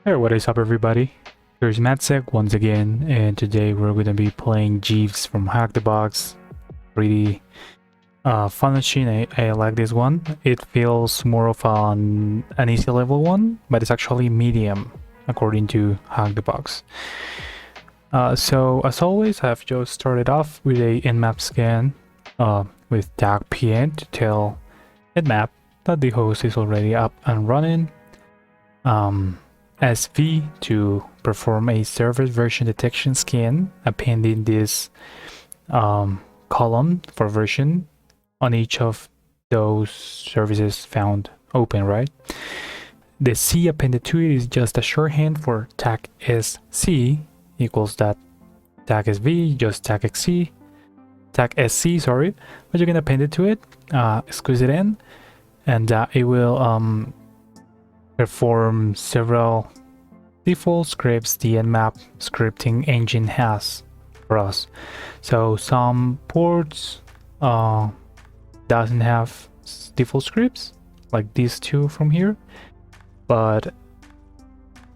Hey, what is up everybody? Here's Matsek once again, and today we're going to be playing Jeeves from Hack the Box. Pretty fun machine. I like this one. It feels more of an easy level one, but it's actually medium according to Hack the Box. So as always, I've just started off with a nmap scan with tag pn to tell nmap that the host is already up and running. SV to perform a service version detection scan, appending this column for version on each of those services found open, right? The C appended to it is just a shorthand for tag SC equals that tag SV, just tag XC, tag SC, sorry, but you can append it to it, squeeze it in, and it will perform several default scripts the nmap scripting engine has for us. So some ports doesn't have default scripts like these two from here, but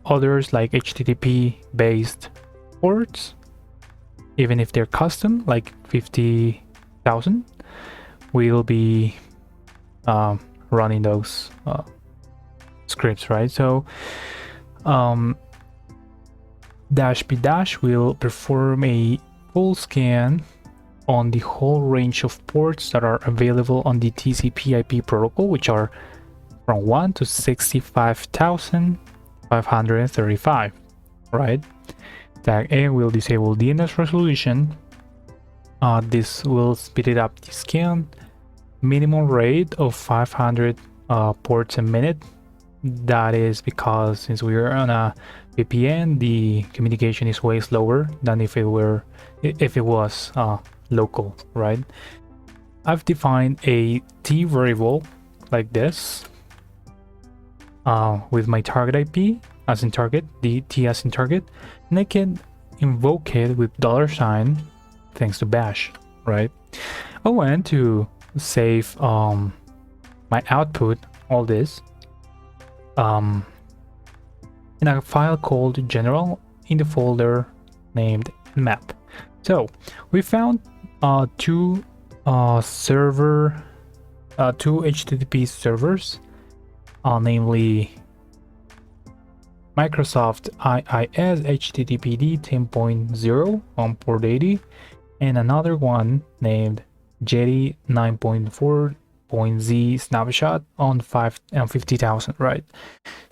others like HTTP based ports, even if they're custom like 50,000, will be running those scripts, right? So dash p dash will perform a full scan on the whole range of ports that are available on the TCP/IP protocol, which are from 1 to 65,535, right? Tag A will disable DNS resolution. This will speed it up the scan. Minimum rate of 500 ports a minute. That is because since we are on a VPN, the communication is way slower than if it was local, right? I've defined a T variable like this with my target IP as in target, the T as in target, and I can invoke it with $, thanks to bash, right? I want to save my output, all this, in a file called general in the folder named map. So we found two HTTP servers, namely Microsoft IIS HTTPD 10.0 on port 80, and another one named Jetty 9.4.z snapshot on 50,000, right?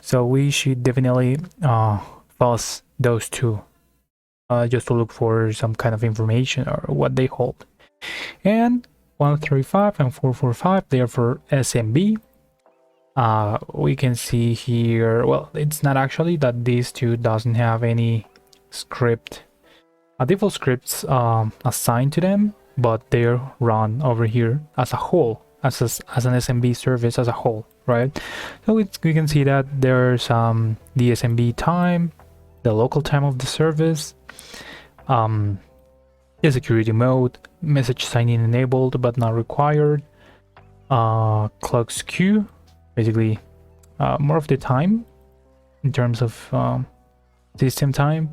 So we should definitely fuzz those two just to look for some kind of information or what they hold. And 135 and 445, they are for SMB. We can see here, well, it's not actually that these two doesn't have any script, default scripts assigned to them, but they're run over here as a whole, as an SMB service as a whole, right? So we can see that there's the SMB time, the local time of the service, the security mode, message signing enabled but not required, clock skew, basically more of the time in terms of system time,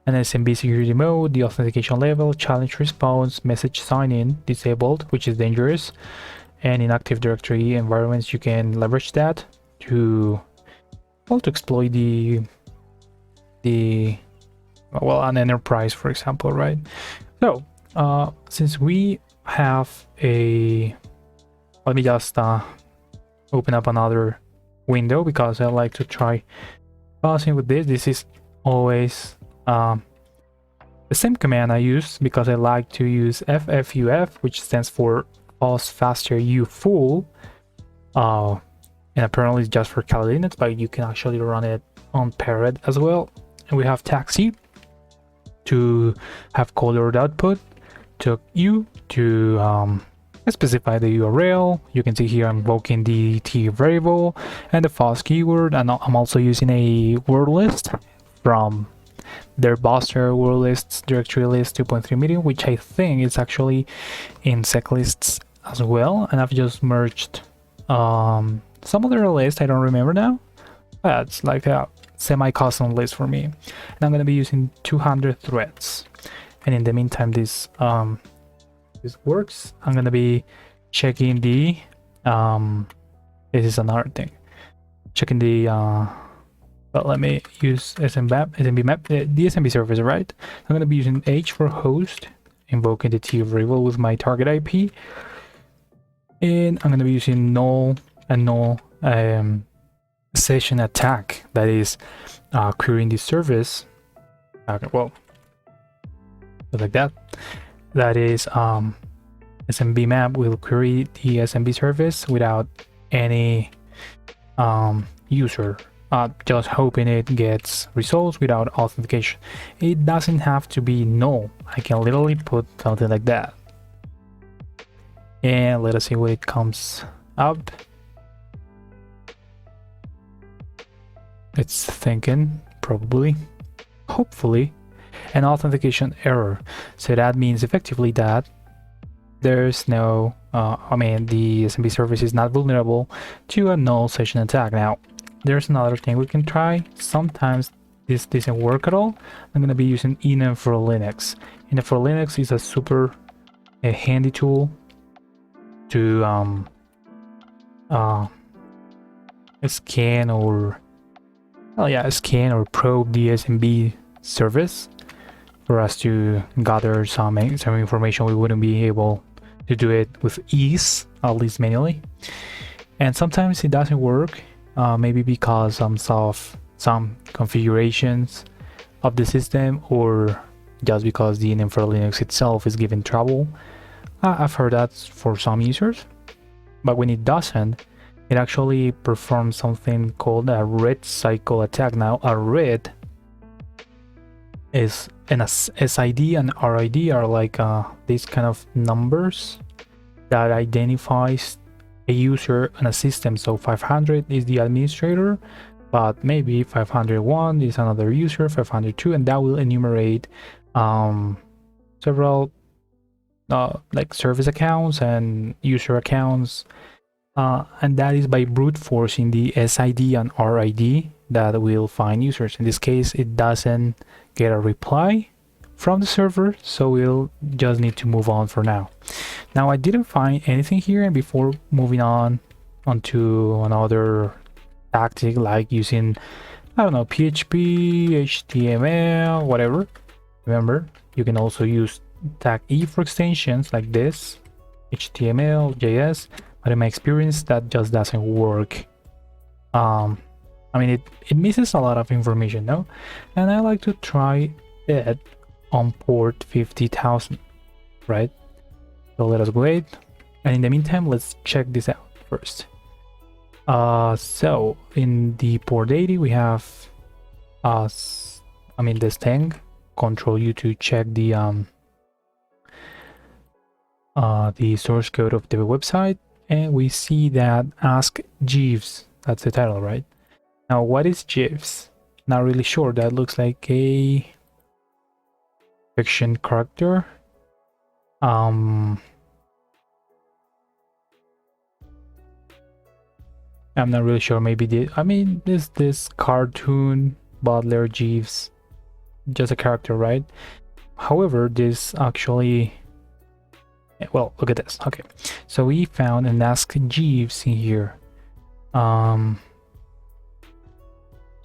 and SMB security mode, the authentication level, challenge response, message sign-in disabled, which is dangerous, and in Active Directory environments you can leverage that to, well, to exploit an enterprise, for example, right? So since we have a, let me just open up another window because I like to try pausing with this. This is always the same command I use because I like to use FFUF, which stands for pause faster u full, and apparently it's just for Kali Linux, but you can actually run it on Parrot as well. And we have taxi to have colored output, took u to specify the URL. You can see here I'm invoking the T variable and the false keyword, and I'm also using a word list from their Buster word lists directory list 2.3 million, which I think is actually in sec lists as well, and I've just merged some other list, I don't remember now, but it's like semi-custom list for me, and I'm going to be using 200 threads. And in the meantime, this works. I'm going to be checking the this is another thing, checking the but let me use SMB map, the SMB service, right? I'm going to be using H for host, invoking the T variable with my target IP, and I'm going to be using null session attack, that is querying the service. Okay, well, like that. That is SMB map will query the SMB service without any user, just hoping it gets results without authentication. It doesn't have to be null. I can literally put something like that, and let us see what it comes up. It's thinking, probably, hopefully, an authentication error. So that means effectively that there's no the SMB service is not vulnerable to a null session attack. Now there's another thing we can try. Sometimes this doesn't work at all. I'm going to be using enum for Linux. Enum for Linux is a super handy tool to scan or probe the SMB service for us to gather some information we wouldn't be able to do it with ease, at least manually. And sometimes it doesn't work, maybe because some configurations of the system, or just because the enum for Linux itself is giving trouble. I've heard that for some users, but when it doesn't, it actually performs something called a read cycle attack. Now, a read is an SID and RID are like these kind of numbers that identifies a user and a system. So 500 is the administrator, but maybe 501 is another user, 502, and that will enumerate several like service accounts and user accounts, and that is by brute forcing the SID and RID that will find users. In this case, it doesn't get a reply from the server, so we'll just need to move on for now. Now, I didn't find anything here, and before moving on onto another tactic like using, I don't know, PHP, HTML, whatever, remember, you can also use tag E for extensions like this, HTML, JS, but in my experience, that just doesn't work. I mean, it misses a lot of information, no? And I like to try it on port 50,000, right? So let us wait. And in the meantime, let's check this out first. So in the port 80, we have, this thing, Control U to check the source code of the website. And we see that Ask Jeeves, that's the title, right? Now, what is Jeeves? Not really sure. That looks like a fiction character. I'm not really sure. Maybe this cartoon Butler Jeeves, just a character, right? However, this actually, well, look at this. Okay, so we found an Ask Jeeves in here.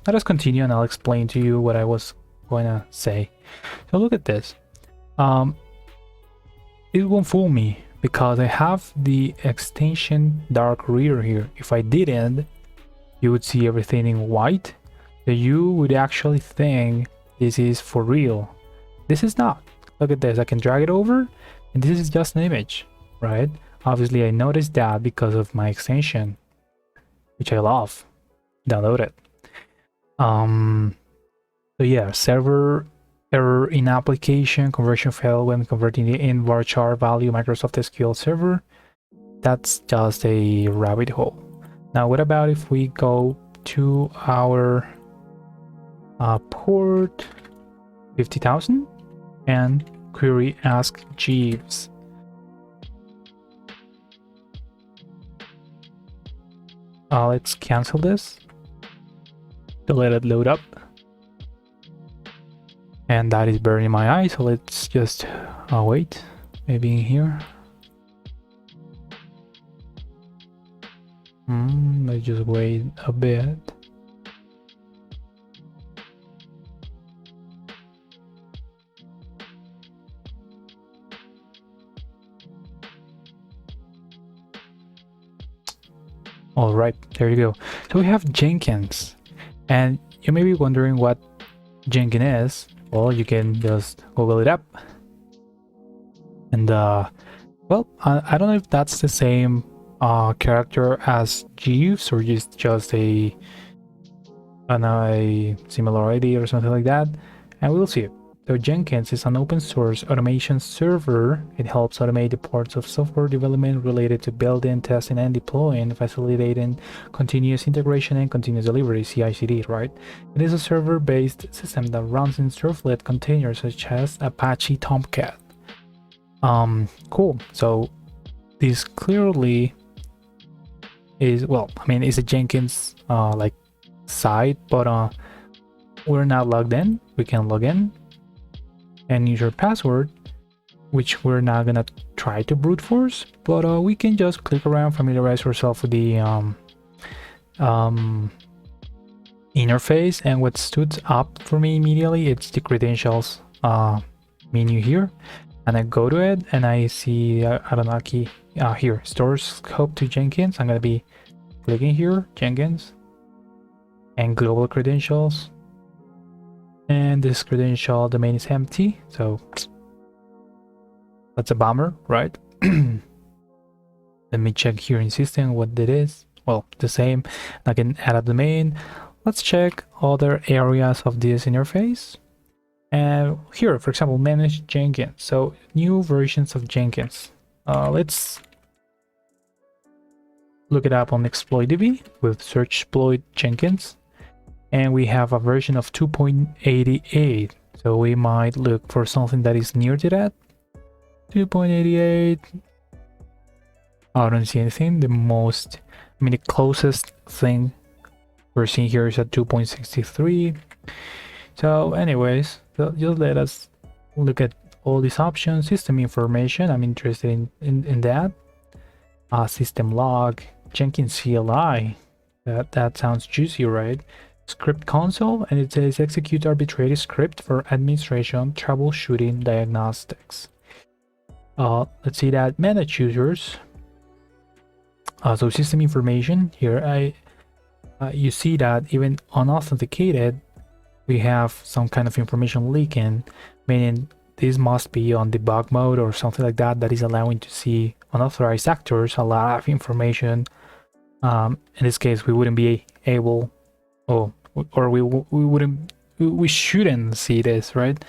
Let us continue and I'll explain to you what I was going to say. So look at this. It won't fool me because I have the extension dark reader here. If I didn't, you would see everything in white. So you would actually think this is for real. This is not. Look at this. I can drag it over and this is just an image, right? Obviously, I noticed that because of my extension, which I love. Download it. So yeah, server error in application, conversion failed when converting the in varchar value Microsoft SQL Server. That's just a rabbit hole. Now, what about if we go to our port 50,000 and query Ask Jeeves? Let's cancel this. to let it load up. And that is burning my eye, so let's just wait, maybe in here. Let's just wait a bit. All right, there you go. So we have Jenkins, and you may be wondering what Jenkins is. Well, you can just Google it up. And well, I don't know if that's the same character as Jeeves or just a similarity or something like that, and we'll see. So Jenkins is an open source automation server. It helps automate the parts of software development related to building, testing, and deploying, facilitating continuous integration and continuous delivery, CI/CD, right? It is a server-based system that runs in servlet containers such as Apache Tomcat. Cool. So this clearly is, well, I mean, it's a Jenkins like site, but we're not logged in. We can log in and use your password, which we're not gonna try to brute force, but we can just click around, familiarize ourselves with the interface. And what stood up for me immediately, it's the credentials menu here, and I go to it and I see I don't know, key here, store scope to Jenkins. I'm gonna be clicking here, Jenkins, and global credentials. And this credential domain is empty, so that's a bummer, right? Let me check here in system what it is. Well, the same. I can add a domain. Let's check other areas of this interface. And here, for example, manage Jenkins. So new versions of Jenkins. Let's look it up on ExploitDB with search exploit Jenkins. And we have a version of 2.88, so we might look for something that is near to that. 2.88, I don't see anything. The closest thing we're seeing here is at 2.63. So anyways, just let us look at all these options. System information, I'm interested in that. System log, Jenkins CLI, that sounds juicy, right? Script console, and it says execute arbitrary script for administration, troubleshooting, diagnostics. Let's see that manage users. So system information here, you see that even unauthenticated, we have some kind of information leaking, meaning this must be on debug mode or something like that, that is allowing to see unauthorized actors a lot of information. In this case, we wouldn't be able, we shouldn't see this, right?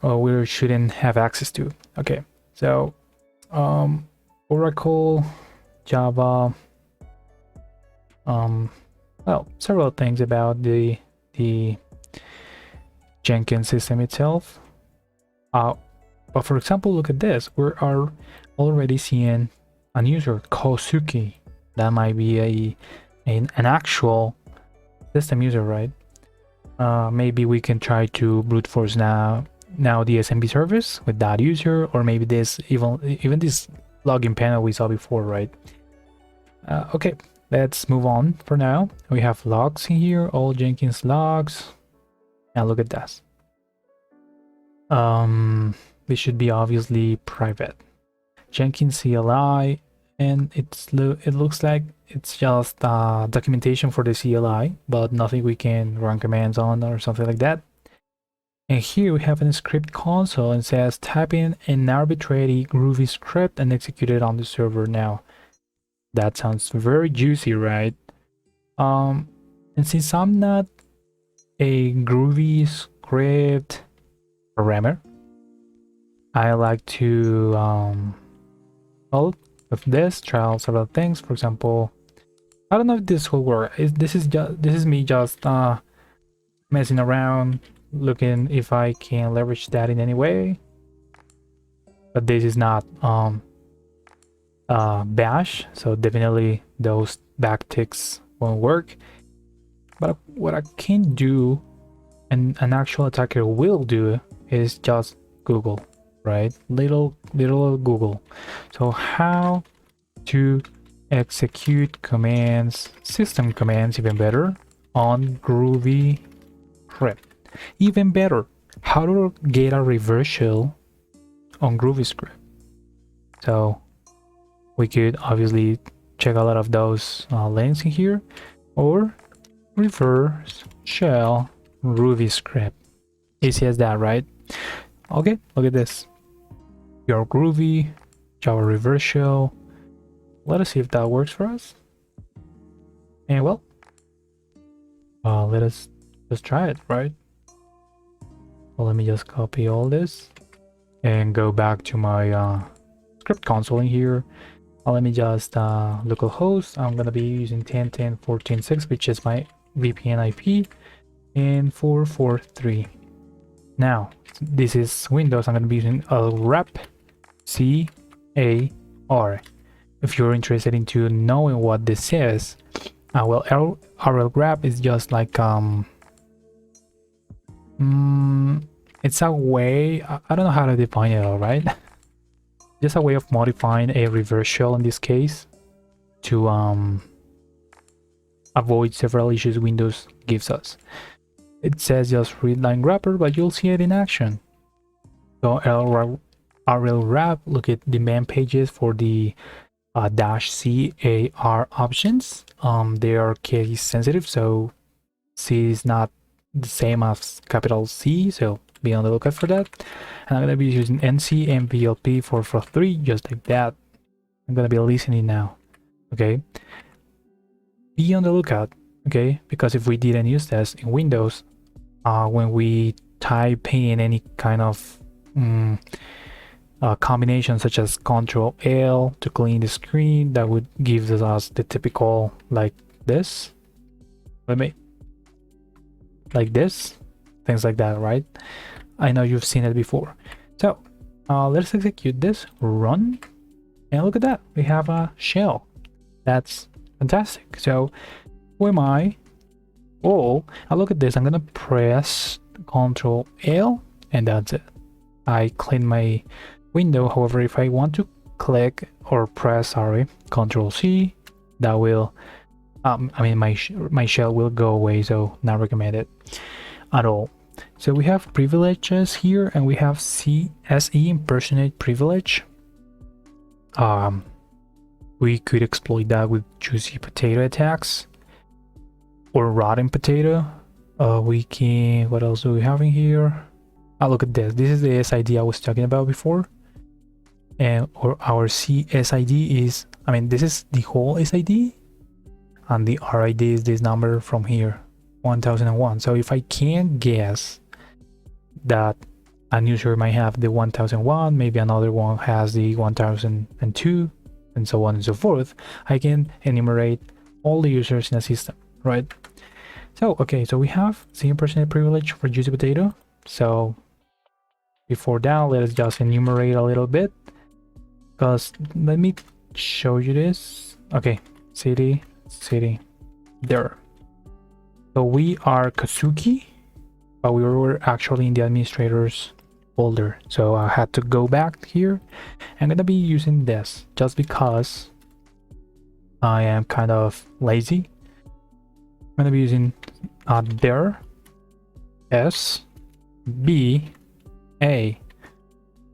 Or we shouldn't have access to. Okay, so Oracle, Java, well, several things about the Jenkins system itself. But for example, look at this. We are already seeing a user, Kosuke. That might be an actual system user, right? Maybe we can try to brute force now the SMB service with that user, or maybe this even this login panel we saw before, right? Okay, let's move on for now. We have logs in here, all Jenkins logs. Now look at this. This should be obviously private. Jenkins CLI, and it looks like it's just documentation for the CLI, but nothing we can run commands on or something like that. And here we have a script console and says type in an arbitrary Groovy script and execute it on the server now. That sounds very juicy, right? And since I'm not a Groovy script programmer, I like to well, with this try out several things. For example, I don't know if this will work. This is me just messing around, looking if I can leverage that in any way. But this is not bash, so definitely those backticks won't work. But what I can do, and an actual attacker will do, is just Google, right? Little Google. So how to execute commands, system commands, even better, on Groovy script. Even better, how to get a reversal on Groovy script. So we could obviously check a lot of those links in here, or reverse shell Groovy script. Easy as that, right? Okay, look at this. Your Groovy Java reverse shell. Let us see if that works for us. And well, let us just try it, right? Well, let me just copy all this and go back to my script console in here. Let me just localhost. I'm gonna be using 10.10.14.6, which is my VPN IP, and 443. Now, this is Windows. I'm gonna be using LRAP CAR. If you're interested into knowing what this is, well, LRAP is just like it's a way, I don't know how to define it, all right? Just a way of modifying a reverse shell in this case to avoid several issues Windows gives us. It says just read line wrapper, but you'll see it in action. So LRAP, look at the man pages for the -CAR options. They are case sensitive, so C is not the same as capital C, so be on the lookout for that. And I'm gonna be using NC MVLP 443, just like that. I'm gonna be listening now. Okay, be on the lookout, okay, because if we didn't use this in Windows, when we type in any kind of combination such as Control L to clean the screen, that would give us the typical like this. Like this, things like that, right? I know you've seen it before. So let's execute this, run, and look at that, we have a shell. That's fantastic. So who am I? Oh, look at this. I'm gonna press Control L, and that's it. I clean my window. However, if I want to click or press, Control C, that will my shell will go away, so not recommended at all. So we have privileges here, and we have CSE impersonate privilege. We could exploit that with juicy potato attacks or rotten potato. We can, what else do we have in here? Look at this. This is the SID I was talking about before, and or our CSID is, this is the whole SID, and the RID is this number from here, 1001. So if I can guess that a user might have the 1001, maybe another one has the 1002, and so on and so forth, I can enumerate all the users in a system, right? So okay, so we have C impersonate privilege for juicy potato. So before that, let us just enumerate a little bit, because let me show you this. Okay, city there. So we are Kazuki, but we were actually in the administrators folder, so I had to go back here. I'm gonna be using this just because I am kind of lazy. I'm gonna be using there S B A,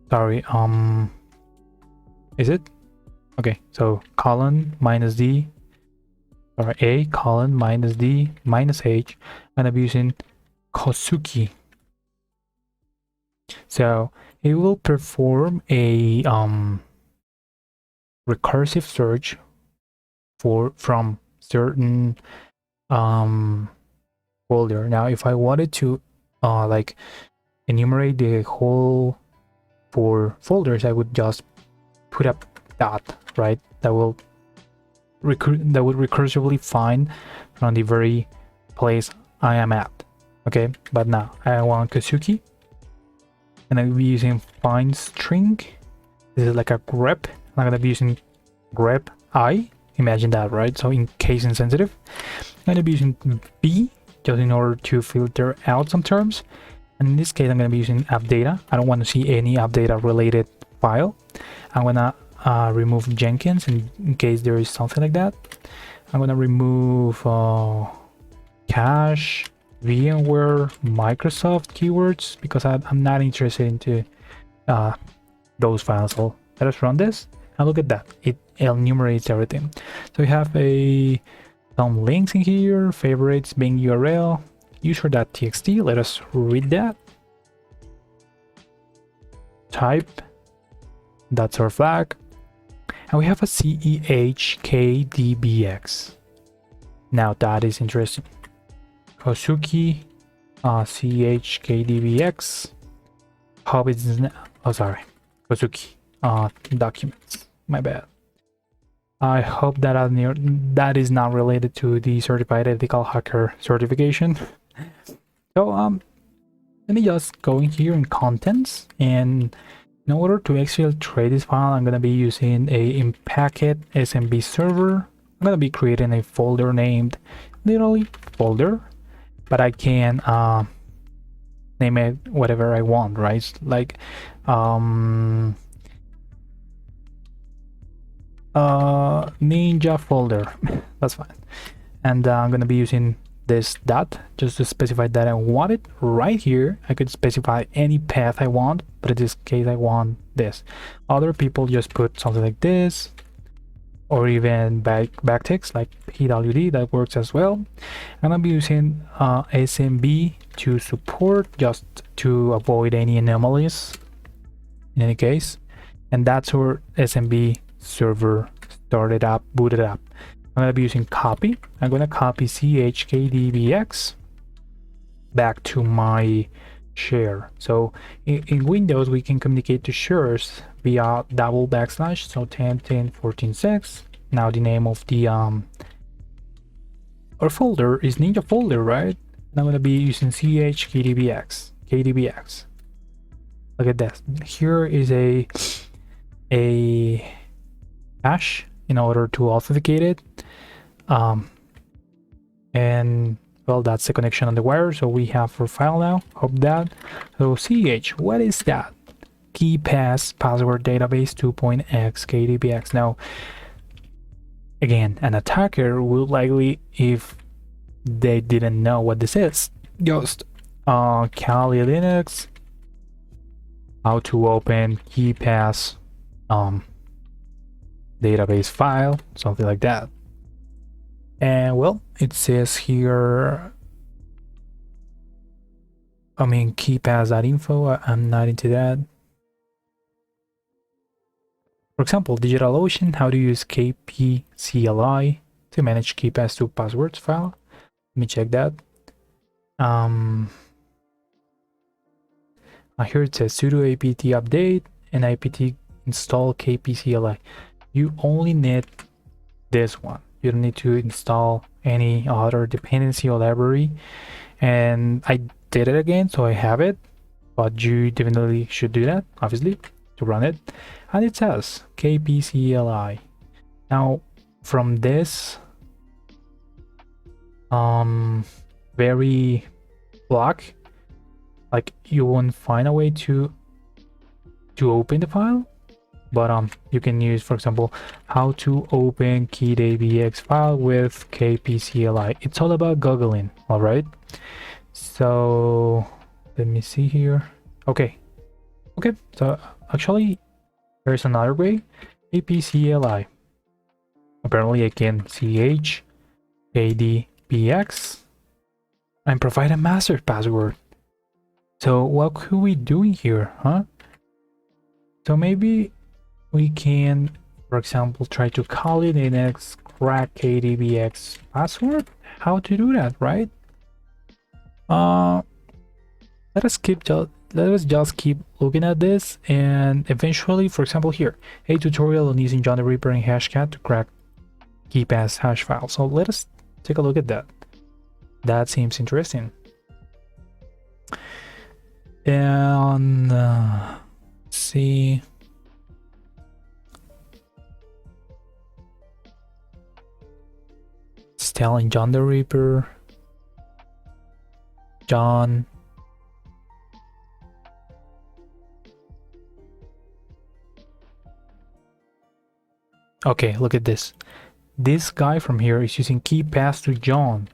sorry, is it okay? So colon minus D, or A colon minus D minus H. I'm gonna be using Kosuki. So it will perform a recursive search from certain folder. Now if I wanted to like enumerate the whole 4 folders, I would just put a dot, right? That would recursively find from the very place I am at. Okay, but now I want Kazuki, and I'll be using find string. This is like a grep. I'm gonna be using grep I. Imagine that, right? So in case insensitive. I'm going to be using B just in order to filter out some terms. And in this case, I'm going to be using app data. I don't want to see any app data related file. I'm going to remove Jenkins in case there is something like that. I'm going to remove cache, VMware, Microsoft keywords because I'm not interested into those files. So let us run this and look at that. It enumerates everything. So we have some links in here, favorites, Bing URL, user.txt. Let us read that. Type, that's our flag. And we have a CEHKDBX. Now that is interesting. Kosuki, CHKDBX. How is now? Oh, sorry. Kosuki, documents. My bad. I hope that is not related to the certified ethical hacker certification. So let me just go in here in contents, and in order to exfiltrate this file, I'm gonna be using a Impacket SMB server. I'm gonna be creating a folder named literally folder, but I can name it whatever I want, right? Like ninja folder. That's fine. And I'm gonna be using this dot just to specify that I want it right here. I could specify any path I want, but in this case I want this. Other people just put something like this, or even backticks like PWD. That works as well. I'm gonna be using SMB to support, just to avoid any anomalies in any case. And that's our SMB server started up, booted up. I'm gonna be using copy. I'm gonna copy CHKDBX back to my share. So in Windows we can communicate to shares via double backslash. So 10.10.14.6. Now the name of the our folder is ninja folder, right? And I'm gonna be using CHKDBX. KDBX. Look at this. Here is a hash in order to authenticate it. And well, that's the connection on the wire. So we have our file now. Hope that. So CH, what is that? Key pass password database 2.x KDBX. Now, again, an attacker will likely, if they didn't know what this is, just Kali Linux, how to open key pass database file, something like that. And well, it says here, I mean, keypass.info. I'm not into that. For example, DigitalOcean, how to use KPCLI to manage keypass to passwords file. Let me check that. Here it says sudo apt update and apt install kpcli. You only need this one. You don't need to install any other dependency or library. And I did it again, so I have it, but you definitely should do that, obviously, to run it. And it says kpcli. Now from this very block, like, you won't find a way to open the file, but you can use, for example, how to open KeyDBX file with kpcli. It's all about googling. All right, so let me see here. Okay, so actually there's another way. kpcli, apparently I can ch kdbx and provide a master password. So what could we do here, huh? So maybe we can, for example, try to call it Linux crack kdbx password. How to do that, right? Let us just keep looking at this, and eventually, for example, here, a tutorial on using John the Reaper and Hashcat to crack keypass hash file. So let us take a look at that. That seems interesting. And see, let's telling John the Ripper. John. Okay, look at this. This guy from here is using key pass to John.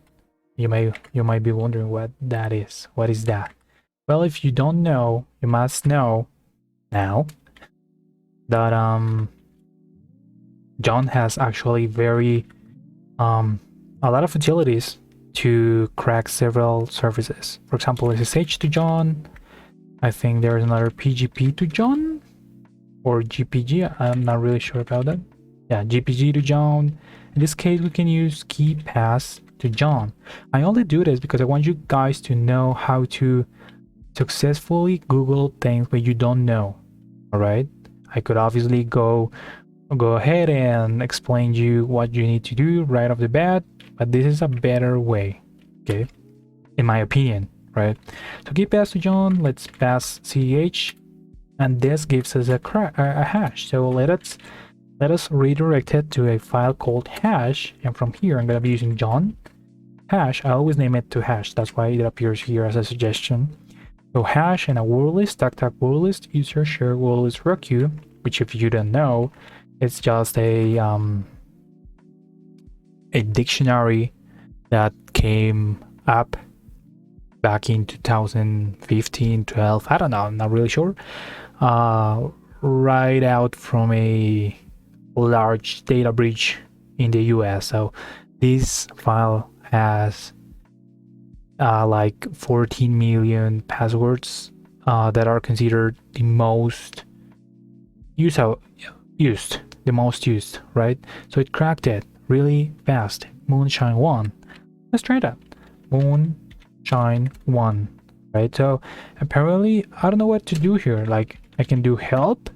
You might be wondering what that is. What is that? Well, if you don't know, you must know now that John has actually very a lot of utilities to crack several services. For example, SSH to John. I think there's another PGP to John or GPG. I'm not really sure about that. Yeah, GPG to John. In this case, we can use key pass to John. I only do this because I want you guys to know how to successfully Google things when you don't know. All right, I could obviously go ahead and explain you what you need to do right off the bat, but this is a better way, okay, in my opinion, right? So key pass to John, let's pass CH, and this gives us a hash. So let us redirect it to a file called hash, and from here I'm gonna be using John hash. I always name it to hash, that's why it appears here as a suggestion. So hash and a word list, tag word list, user share word list req, which if you don't know, it's just a dictionary that came up back in 2015, 12, I don't know, I'm not really sure, right out from a large data breach in the US. So this file has like 14 million passwords that are considered the most used, right? So it cracked it really fast. Moonshine 1. Let's try that. Moonshine 1, right? So apparently I don't know what to do here. Like I can do help,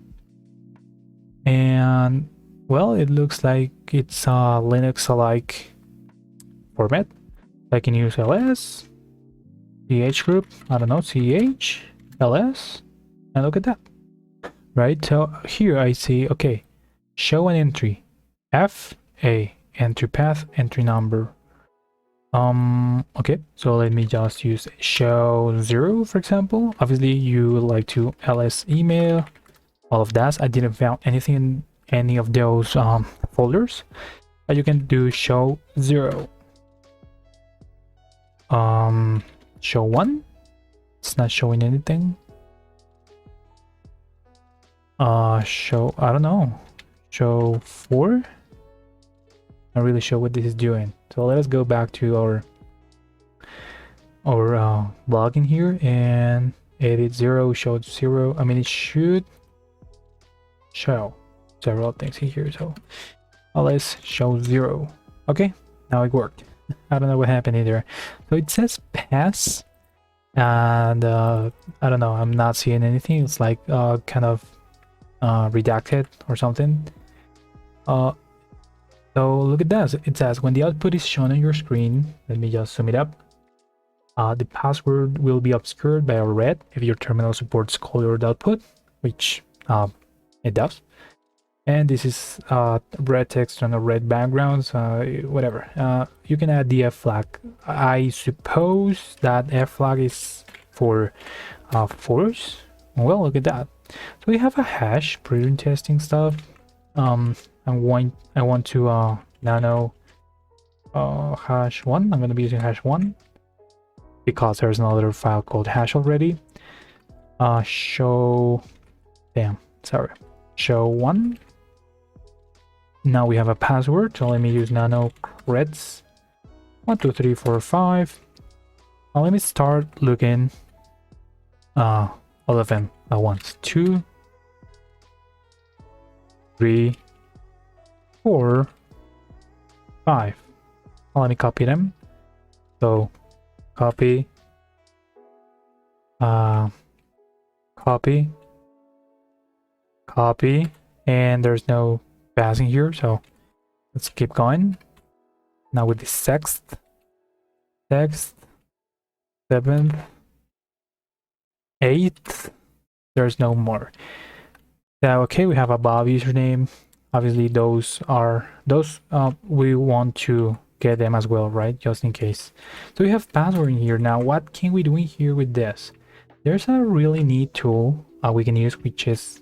and well, it looks like it's a Linux-alike format. I can use ls, ch group, I don't know, ch, ls, and look at that, right? So here I see, okay, show an entry, fa, entry path, entry number. Okay, so let me just use show 0, for example. Obviously you would like to ls email, all of that. I didn't found anything in any of those folders, but you can do show 0. Show 1, it's not showing anything. Show, I don't know, show 4, not really sure what this is doing. So let us go back to our login here and edit 0, show 0. I mean, it should show several things here. So let's show 0. Okay, now it worked. I don't know what happened either. So it says pass, and I don't know, I'm not seeing anything. It's like kind of redacted or something. So look at that. It says when the output is shown on your screen, let me just zoom it up, the password will be obscured by a red if your terminal supports colored output, which it does. And this is red text on a red background, whatever. You can add the F flag. I suppose that F flag is for force. Well, look at that. So we have a hash, pre testing stuff. I want to nano hash 1. I'm going to be using hash 1 because there's another file called hash already. Show 1. Now we have a password, so let me use nano creds 1 2 3 4 5. Now let me start looking all of them at once. 2 3 4 5. Now let me copy them. So copy, copy, and there's no passing here, so let's keep going. Now with the 6th, 7th, 8th, there's no more. So okay, we have a Bob username. Obviously those we want to get them as well, right? Just in case. So we have password in here. Now, what can we do in here with this? There's a really neat tool we can use, which is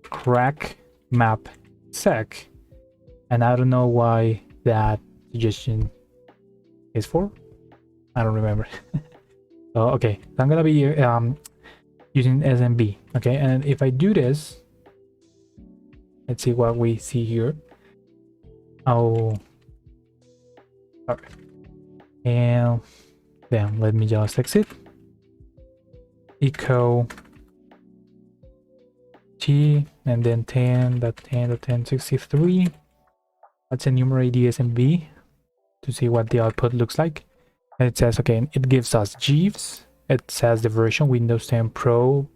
crack map sec. And I don't know why that suggestion is for. I don't remember. So, okay, so I'm gonna be using SMB. Okay, and if I do this, let's see what we see here. Oh, sorry. And then let me just exit. Echo T and then 10.10.1063. Let's enumerate the SMB to see what the output looks like. And it says, okay, it gives us Jeeves. It says the version Windows 10 Pro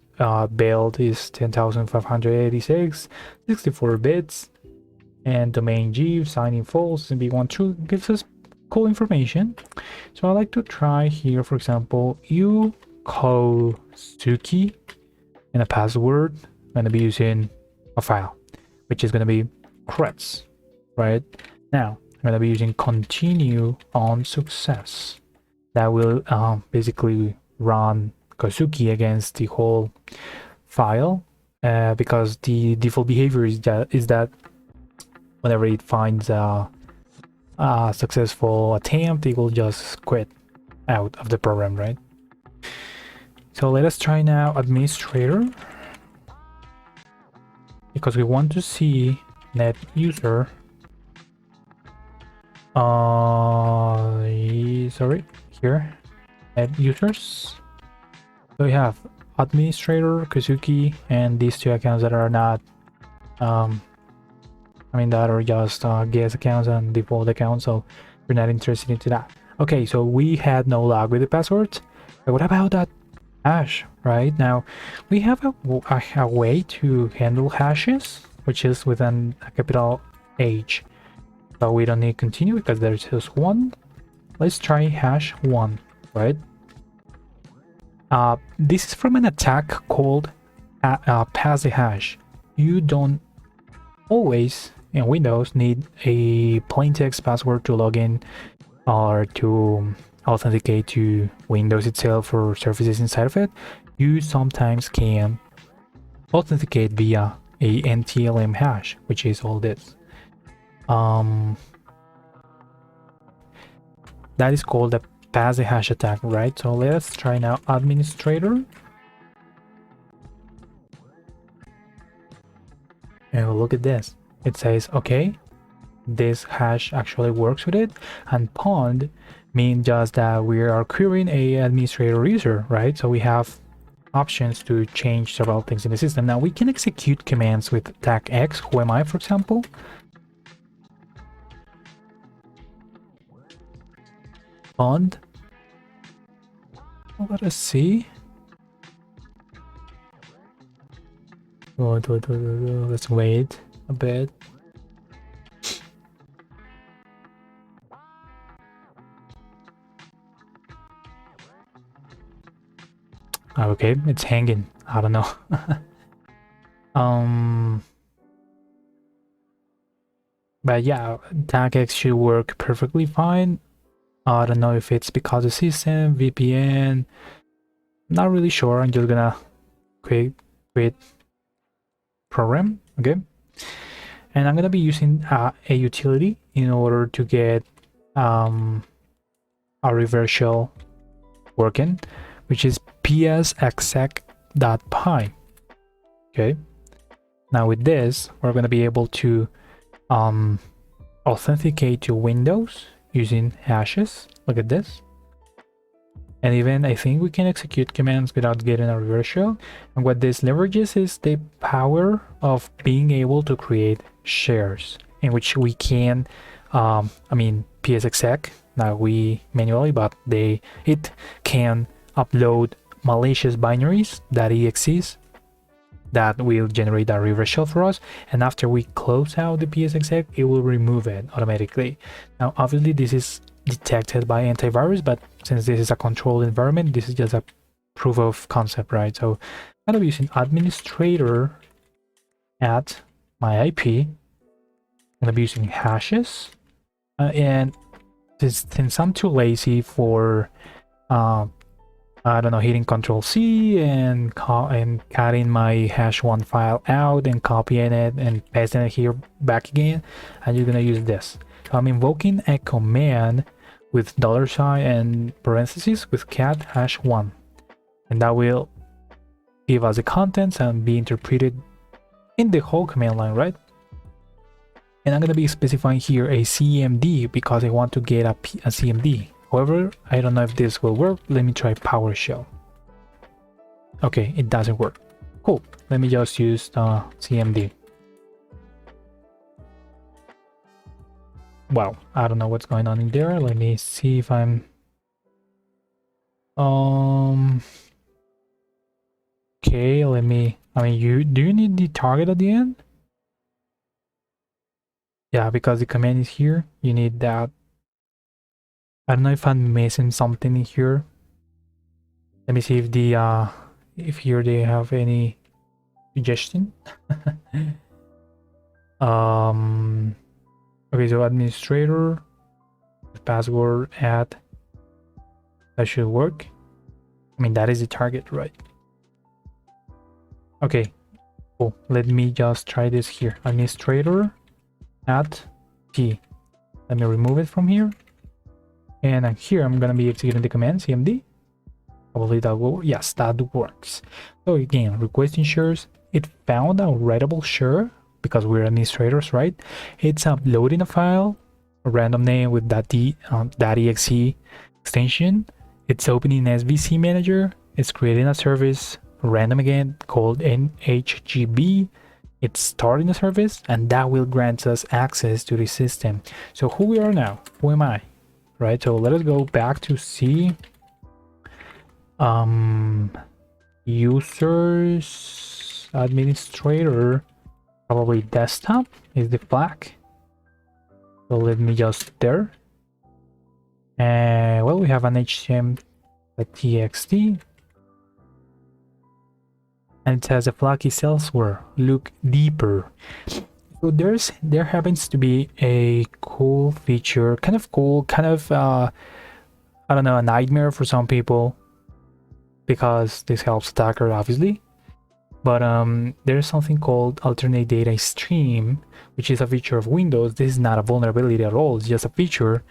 build is 10,586, 64 bits, and domain Jeeves, signing false, and B1 true. Gives us cool information. So I like to try here, for example, Kosuki and a password. I'm going to be using a file, which is going to be creds, right? Now, I'm going to be using continue on success. That will basically run Kosuki against the whole file because the default behavior is that whenever it finds a successful attempt, it will just quit out of the program, right? So let us try now administrator, because we want to see net user. Sorry, here, net users. So we have administrator, Kosuki, and these two accounts that are not, that are just guest accounts and default accounts. So we're not interested into that. Okay, so we had no luck with the passwords. But what about that hash? Right now, we have a way to handle hashes, which is with a capital H. So we don't need continue because there's just one. Let's try hash 1, right? This is from an attack called pass the hash. You don't always in Windows need a plain text password to log in or to authenticate to Windows itself or services inside of it. You sometimes can authenticate via a NTLM hash, which is all this. That is called a pass the hash attack, right? So let's try now administrator. And look at this. It says, okay, this hash actually works with it. And pond means just that we are querying a administrator user, right? So we have options to change several things in the system. Now we can execute commands with tag X, who am I, for example. Pond. Let us see. Let's wait a bit. Okay, it's hanging. I don't know. But yeah, tag X should work perfectly fine. I don't know if it's because of the system, VPN. Not really sure. I'm just gonna quit program, okay? And I'm gonna be using a utility in order to get a reverse shell working, which is psexec.py. Okay. Now with this, we're gonna be able to authenticate to Windows using hashes. Look at this. And even I think we can execute commands without getting a reverse shell. And what this leverages is the power of being able to create shares in which we can, psexec, not we manually, but it can upload malicious binaries, .exes, that will generate a reverse shell for us, and after we close out the psexec, it will remove it automatically. Now obviously this is detected by antivirus, but since this is a controlled environment, this is just a proof of concept, right? So I'm gonna be using administrator at my IP. I'm gonna be using hashes, and since I'm too lazy for I don't know, hitting Control C and cutting my hash1 file out and copying it and pasting it here back again, I'm just gonna use this. So I'm invoking a command with $sign and parentheses with cat hash1, and that will give us the contents and be interpreted in the whole command line, right? And I'm gonna be specifying here a CMD because I want to get a CMD. However, I don't know if this will work. Let me try PowerShell. Okay, it doesn't work. Cool. Let me just use CMD. Wow, I don't know what's going on in there. Let me see if I'm okay, let me, I mean, do you need the target at the end? Yeah, because the command is here, you need that. I don't know if I'm missing something in here. Let me see if the if here they have any suggestion. Okay, so administrator password add, that should work. I mean, that is the target, right? Okay, cool. Let me just try this here. Administrator add t. Let me remove it from here. And here I'm gonna be executing the command cmd. Probably that will, yes, that works. So again, requesting shares, it found a writable share because we're administrators, right? It's uploading a file, a random name with .exe extension. It's opening SVC manager. It's creating a service, random again, called HTB. It's starting a service, and that will grant us access to the system. So who we are now? Who am I? Right, so let us go back to C. Users, administrator, probably desktop is the flag. So let me just there. And well, we have an htm.txt, and it says the flag is elsewhere. Look deeper. So there happens to be a cool feature, kind of cool, kind of I don't know, a nightmare for some people, because this helps attacker obviously. But there's something called alternate data stream, which is a feature of Windows. This is not a vulnerability at all. It's just a feature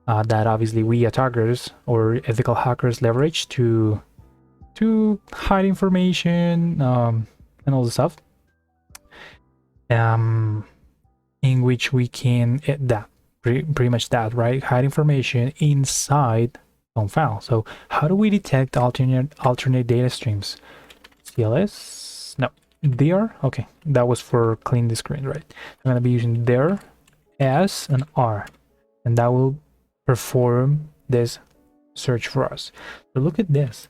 that obviously we attackers or ethical hackers leverage to hide information and all the stuff. In which we can pretty much that, right? Hide information inside some file. So how do we detect alternate data streams? CLS? No, there. Okay, that was for clean the screen, right? I'm gonna be using there, S, and R, and that will perform this search for us. So look at this.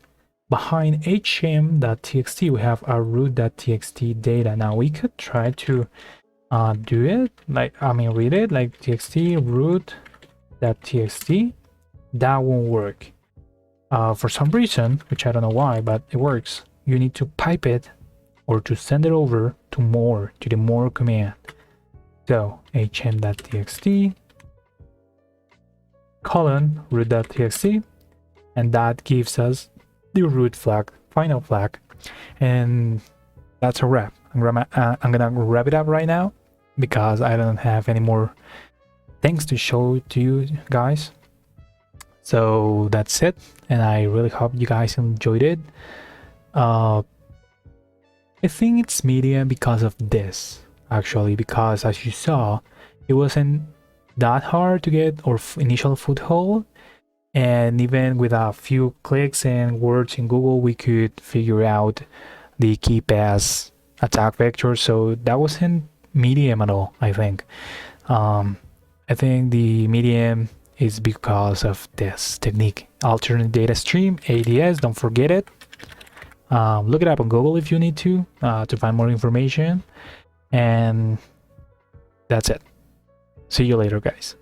Behind hm.txt, we have our root.txt data. Now we could try to do it, read it like txt root.txt. That won't work. For some reason, which I don't know why, but it works. You need to pipe it or to send it over to the more command. So hm.txt colon root.txt, and that gives us the root flag, final flag, and that's a wrap. I'm gonna wrap it up right now because I don't have any more things to show to you guys. So that's it, and I really hope you guys enjoyed it. I think it's medium because of this, actually, because as you saw, it wasn't that hard to get our initial foothold. And even with a few clicks and words in Google, we could figure out the key pass attack vector. So that wasn't medium at all, I think. I think the medium is because of this technique. Alternate data stream, ADS, don't forget it. Look it up on Google if you need to find more information. And that's it. See you later, guys.